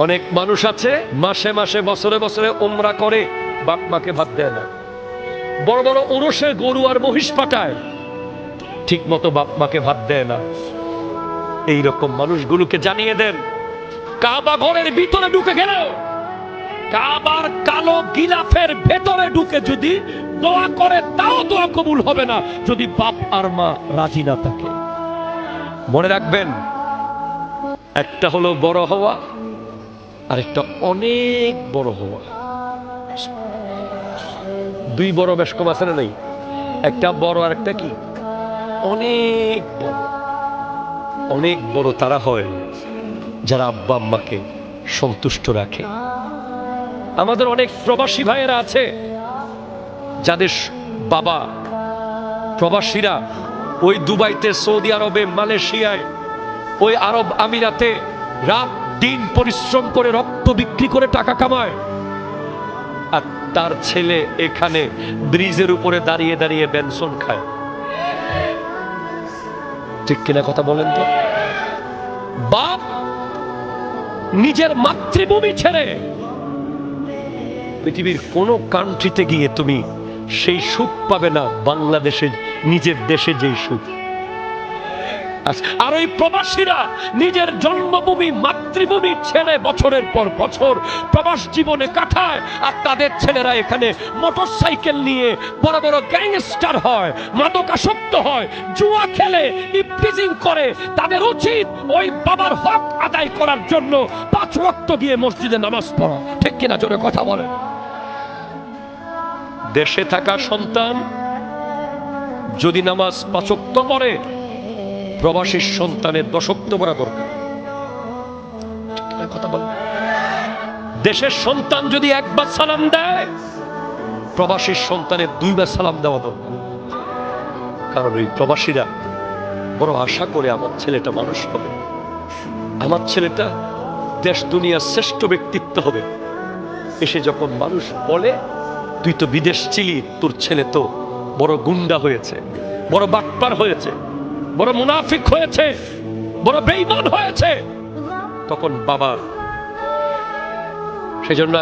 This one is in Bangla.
অনেক মানুষ আছে মাসে মাসে বছরে বছরে উমরা করে, বাপ মাকে ভাত দেয় না। বড় বড় উরুষে গরু আর মহিষ পাঠায়, ঠিক মতো বাপ মাকে ভাত দেয় না। এইরকম মানুষগুলোকে জানিয়ে দেন, কাবা ঘরের ভিতরে ঢুকে গেল, কাবার কালো গিলাফের ভেতরে ঢুকে যদি দোয়া করে, তাও দোয়া কবুল হবে না যদি বাপ আর মা রাজি না থাকে। মনে রাখবেন, একটা হলো বড় হওয়া, আর একটা অনেক বড় হওয়া। দুই বড় বেশ কম আছে না নাই? একটা বড় আর একটা কি অনেক বড়। অনেক বড় তারা হয় যারা আব্বা আম্মাকে সন্তুষ্ট রাখে। আমাদের অনেক প্রবাসী ভাইয়েরা আছে যাদের বাবা প্রবাসীরা ওই দুবাইতে, সৌদি আরবে, মালয়েশিয়ায়, ওই আরব আমিরাতে রাত দিন পরিশ্রম করে রক্ত বিক্রি করে টাকা কামায়, আর তার ছেলে এখানে ব্রিজের উপরে দাঁড়িয়ে দাঁড়িয়ে বেনসন খায়। ঠিক কিনা কথা বলেন তো? বাপ নিজের মাতৃভূমি ছেড়ে পৃথিবীর কোন কান্ট্রিতে গিয়ে তুমি সেই সুখ পাবে না বাংলাদেশে, নিজের দেশে যেই সুখ। আর ওই প্রবাসীরা নিজের জন্মভূমি মাতৃভূমি ছেড়ে বছরের পর বছর প্রবাস জীবনে কাটায়, আর তাদের ছেলেরা এখানে মোটরসাইকেল নিয়ে বড় বড় গ্যাংস্টার হয়, মাদকাসক্ত হয়, জুয়া খেলে, ইফটিজিং করে। তাদের উচিত ওই বাবার হক আদায় করার জন্য 5 ওয়াক্ত গিয়ে মসজিদে নামাজ পড়া। ঠিক কিনা জোরে কথা বলেন? দেশে থাকা সন্তান যদি নামাজ 5 ওয়াক্ত পড়ে, প্রবাসী সন্তানের 10 ওয়াক্ত পড়া দরকার। কথা বলেন। দেশের সন্তান যদি একবার সালাম দেয়, প্রবাসীর সন্তানের 2 বার সালাম দেওয়া দরকার। কারণ ওই প্রবাসীরা বড় আশা করে আমার ছেলেটা মানুষ হবে, আমার ছেলেটা দেশ দুনিয়ার শ্রেষ্ঠ ব্যক্তিত্ব হবে। এসে যখন মানুষ বলে, তুই তো বিদেশ ছিলি, তোর ছেলে তো বড় গুন্ডা হয়েছে, বড় বাটপার হয়েছে, বড় মুনাফিক হয়েছে, বড় বেঈমান হয়েছে, তখন বাবা সেজন্য